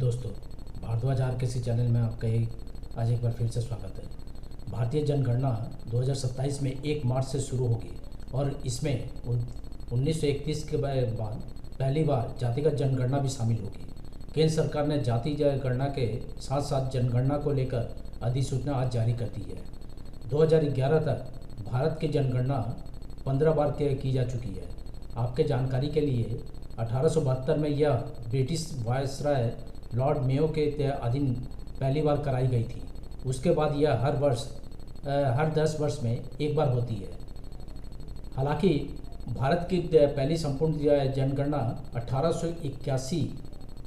दोस्तों, भारद्वाज आर के सी चैनल में आपका आज एक बार फिर से स्वागत है। भारतीय जनगणना 2027 में 1 मार्च से शुरू होगी और इसमें 1931 के बाद पहली बार जातिगत जनगणना भी शामिल होगी। केंद्र सरकार ने जाति गणना के साथ साथ जनगणना को लेकर अधिसूचना आज जारी कर दी है। 2011 तक भारत की जनगणना 15 बार की जा चुकी है। आपके जानकारी के लिए 1872 में यह ब्रिटिश वायसराय लॉर्ड मेयो के अधीन पहली बार कराई गई थी। उसके बाद यह हर 10 वर्ष में एक बार होती है। हालांकि भारत की पहली संपूर्ण जनगणना 1881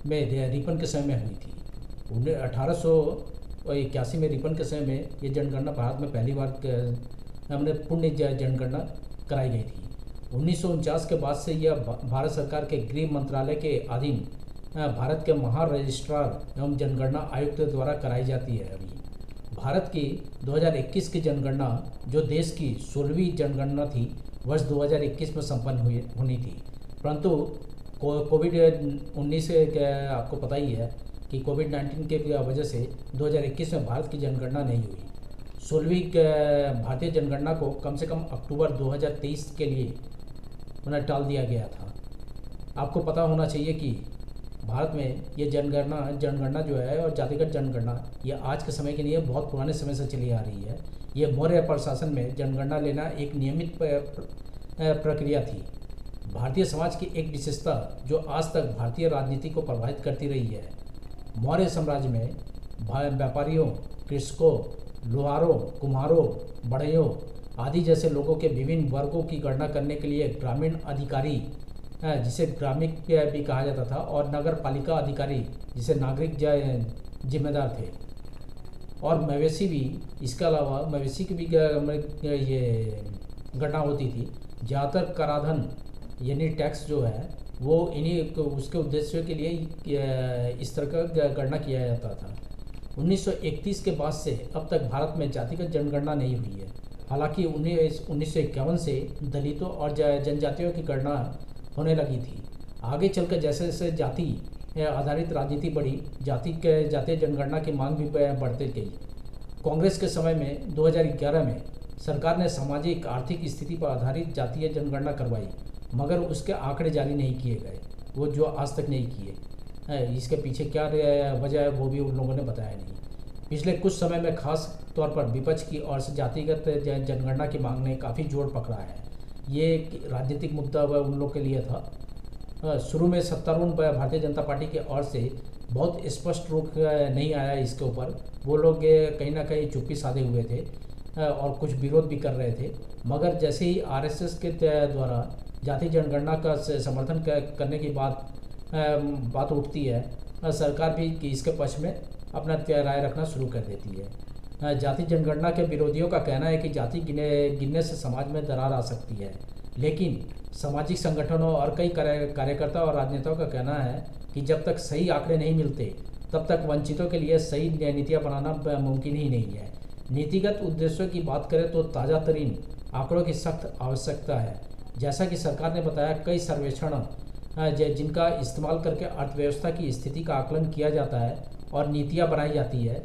में रिपन के समय में हुई थी। 1881 में रिपन के समय में ये जनगणना भारत में पहली बार हमने पूर्ण जनगणना कराई गई थी। 1949 के बाद से यह भारत सरकार के गृह मंत्रालय के अधीन भारत के महारजिस्ट्रार एवं जनगणना आयुक्त द्वारा कराई जाती है। अभी भारत की 2021 की जनगणना जो देश की 16वीं जनगणना थी, वर्ष 2021 में संपन्न होनी थी, परंतु कोविड-19 आपको पता ही है कि कोविड-19 के वजह से 2021 में भारत की जनगणना नहीं हुई। 16वीं भारतीय जनगणना को कम से कम अक्टूबर 2023 के लिए उन्हें टाल दिया गया था। आपको पता होना चाहिए कि भारत में ये जनगणना जो है और जातिगत जनगणना ये आज के समय के लिए बहुत पुराने समय से चली आ रही है। ये मौर्य प्रशासन में जनगणना लेना एक नियमित प्रक्रिया थी। भारतीय समाज की एक विशेषता जो आज तक भारतीय राजनीति को प्रभावित करती रही है। मौर्य साम्राज्य में व्यापारियों, कृषकों, लोहारों, कुम्हारों, बढ़इयों आदि जैसे लोगों के विभिन्न वर्गों की गणना करने के लिए ग्रामीण अधिकारी, जिसे ग्रामिक भी कहा जाता था, और नगर पालिका अधिकारी जिसे नागरिक जिम्मेदार थे, और मवेशी भी। इसके अलावा मवेशी की भी ये गणना होती थी। ज़्यादातर कराधान यानी टैक्स जो है वो उसके उद्देश्यों के लिए इस तरह का गणना किया जाता था। 1931 के बाद से अब तक भारत में जातिगत जनगणना नहीं हुई है। हालांकि 1951 से दलितों और जनजातियों की गणना होने लगी थी। आगे चलकर जैसे जैसे जाति आधारित राजनीति बढ़ी, जातीय जनगणना की मांग भी बढ़ती गई। कांग्रेस के समय में 2011 में सरकार ने सामाजिक आर्थिक स्थिति पर आधारित जातीय जनगणना करवाई, मगर उसके आंकड़े जारी नहीं किए गए, वो जो आज तक नहीं किए। इसके पीछे क्या वजह है वो भी उन लोगों ने बताया नहीं। पिछले कुछ समय में खास तौर पर विपक्ष की ओर से जातिगत जनगणना की मांग ने काफ़ी जोर पकड़ा है। ये राजनीतिक मुद्दा उन लोग के लिए था। शुरू में सत्तारूढ़ भारतीय जनता पार्टी की ओर से बहुत स्पष्ट रुख नहीं आया इसके ऊपर। वो लोग कहीं ना कहीं चुप्पी साधे हुए थे और कुछ विरोध भी कर रहे थे, मगर जैसे ही आरएसएस के द्वारा जाति जनगणना का समर्थन करने की बात उठती है, सरकार भी इसके पक्ष में अपना राय रखना शुरू कर देती है। जाति जनगणना के विरोधियों का कहना है कि जाति गिनने से समाज में दरार आ सकती है, लेकिन सामाजिक संगठनों और कई कार्यकर्ता और राजनेताओं का कहना है कि जब तक सही आंकड़े नहीं मिलते तब तक वंचितों के लिए सही नीतियाँ बनाना मुमकिन ही नहीं है। नीतिगत उद्देश्यों की बात करें तो ताज़ा तरीन आंकड़ों की सख्त आवश्यकता है। जैसा कि सरकार ने बताया, कई सर्वेक्षण जिनका इस्तेमाल करके अर्थव्यवस्था की स्थिति का आकलन किया जाता है और नीतियाँ बनाई जाती है,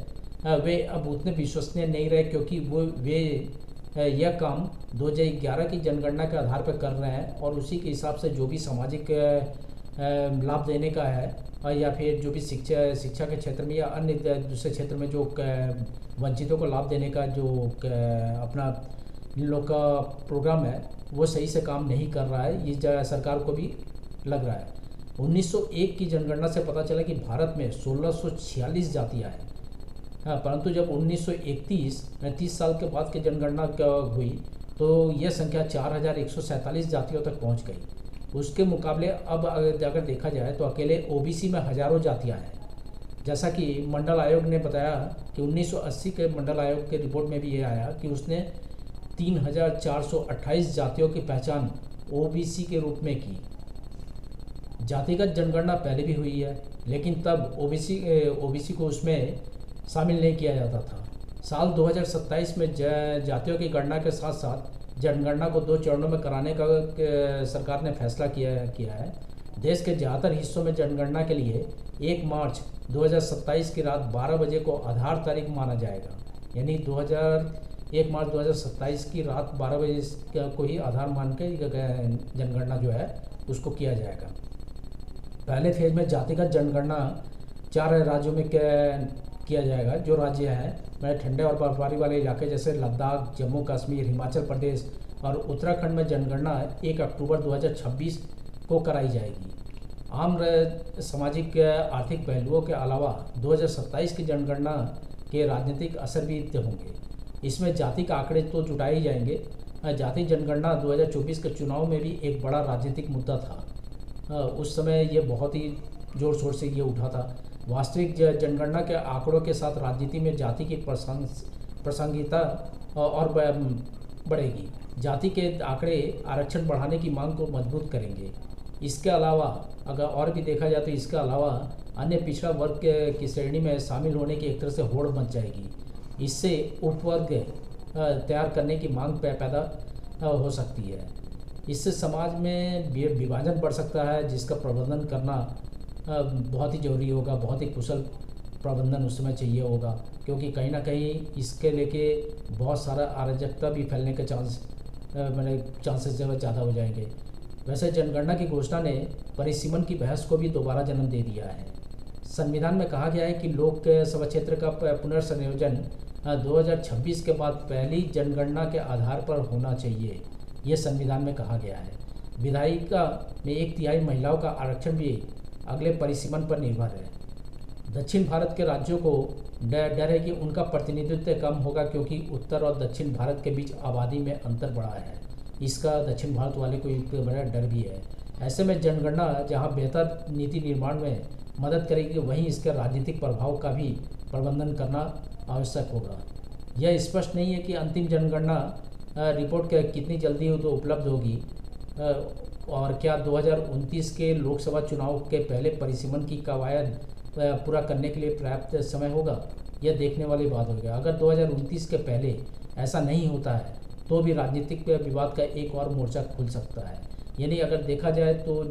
वे अब उतने विश्वसनीय नहीं रहे, क्योंकि वे यह काम 2011 की जनगणना के आधार पर कर रहे हैं और उसी के हिसाब से जो भी सामाजिक लाभ देने का है या फिर जो भी शिक्षा के क्षेत्र में या अन्य दूसरे क्षेत्र में जो वंचितों को लाभ देने का जो अपना इन लोग का प्रोग्राम है, वो सही से काम नहीं कर रहा है। ये सरकार को भी लग रहा है। 1901 की जनगणना से पता चला कि भारत में 1646 जातियाँ हैं। परंतु जब 1931 में 30 साल के बाद की जनगणना हुई तो यह संख्या 4147 जातियों तक पहुंच गई। उसके मुकाबले अब अगर देखा जाए तो अकेले ओबीसी में हजारों जातियां हैं। जैसा कि मंडल आयोग ने बताया कि 1980 के मंडल आयोग के रिपोर्ट में भी ये आया कि उसने 3428 जातियों की पहचान ओबीसी के रूप में की। जातिगत जनगणना पहले भी हुई है, लेकिन तब ओबीसी को उसमें शामिल नहीं किया जाता था। साल 2027 में जातियों की गणना के साथ साथ जनगणना को 2 चरणों में कराने का सरकार ने फैसला किया है। देश के ज़्यादातर हिस्सों में जनगणना के लिए 1 मार्च 2027 की रात 12 बजे को आधार तारीख माना जाएगा। यानी 1 मार्च 2027 की रात 12 बजे को ही आधार मान के जनगणना जो है उसको किया जाएगा। पहले फेज में जातिगत जनगणना 4 राज्यों में किया जाएगा। जो राज्य हैं ठंडे और बर्फबारी वाले इलाके जैसे लद्दाख, जम्मू कश्मीर, हिमाचल प्रदेश और उत्तराखंड में जनगणना 1 अक्टूबर 2026 को कराई जाएगी। आम सामाजिक आर्थिक पहलुओं के अलावा 2027 की जनगणना के राजनीतिक असर भी होंगे। इसमें जाति के आंकड़े तो जुटाए ही जाएंगे। जाति जनगणना 2024 के चुनाव में भी एक बड़ा राजनीतिक मुद्दा था। उस समय ये बहुत ही जोर शोर से ये उठा था। वास्तविक जनगणना के आंकड़ों के साथ राजनीति में जाति की प्रासंगिकता और बढ़ेगी। जाति के आंकड़े आरक्षण बढ़ाने की मांग को मजबूत करेंगे। इसके अलावा अगर और भी देखा जाए तो इसके अलावा अन्य पिछड़ा वर्ग की श्रेणी में शामिल होने की एक तरह से होड़ मच जाएगी। इससे उपवर्ग तैयार करने की मांग पैदा हो सकती है। इससे समाज में विभाजन बढ़ सकता है, जिसका प्रबंधन करना बहुत ही ज़रूरी होगा। बहुत ही कुशल प्रबंधन उस समय चाहिए होगा, क्योंकि कहीं ना कहीं इसके लेके बहुत सारा अराजकता भी फैलने के चांसेस जो है ज़्यादा हो जाएंगे। वैसे जनगणना की घोषणा ने परिसीमन की बहस को भी दोबारा जन्म दे दिया है। संविधान में कहा गया है कि लोक सभा क्षेत्र का पुनर्संयोजन 2026 के बाद पहली जनगणना के आधार पर होना चाहिए। ये संविधान में कहा गया है। विधायिका में 1/3 महिलाओं का आरक्षण भी अगले परिसीमन पर निर्भर है। दक्षिण भारत के राज्यों को डर है कि उनका प्रतिनिधित्व कम होगा, क्योंकि उत्तर और दक्षिण भारत के बीच आबादी में अंतर बढ़ा है। इसका दक्षिण भारत वाले को एक बड़ा डर भी है। ऐसे में जनगणना जहां बेहतर नीति निर्माण में मदद करेगी, वहीं इसके राजनीतिक प्रभाव का भी प्रबंधन करना आवश्यक होगा। यह स्पष्ट नहीं है कि अंतिम जनगणना रिपोर्ट कितनी जल्दी तो उपलब्ध होगी, और क्या 2029 के लोकसभा चुनाव के पहले परिसीमन की कवायद पूरा करने के लिए पर्याप्त समय होगा, यह देखने वाली बात होगी। अगर 2029 के पहले ऐसा नहीं होता है तो भी राजनीतिक विवाद का एक और मोर्चा खुल सकता है। यानी अगर देखा जाए तो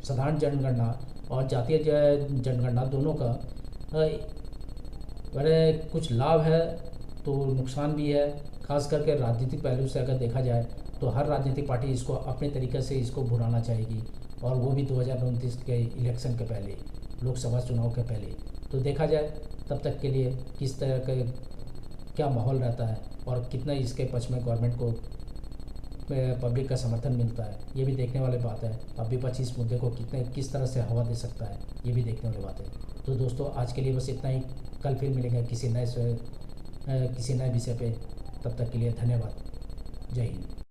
साधारण जनगणना और जातीय जनगणना दोनों का बड़े कुछ लाभ है तो नुकसान भी है। खास करके राजनीतिक पहलू से अगर देखा जाए तो हर राजनीतिक पार्टी इसको अपने तरीके से इसको भुनाना चाहेगी, और वो भी 2029 के इलेक्शन के पहले, लोकसभा चुनाव के पहले। तो देखा जाए तब तक के लिए किस तरह का क्या माहौल रहता है और कितना इसके पक्ष में गवर्नमेंट को पब्लिक का समर्थन मिलता है, ये भी देखने वाली बात है। अब विपक्ष इस मुद्दे को किस तरह से हवा दे सकता है, ये भी देखने वाली बात है। तो दोस्तों आज के लिए बस इतना ही। कल फिर मिलेंगे किसी नए विषय पे। तब तक के लिए धन्यवाद। जय हिंद।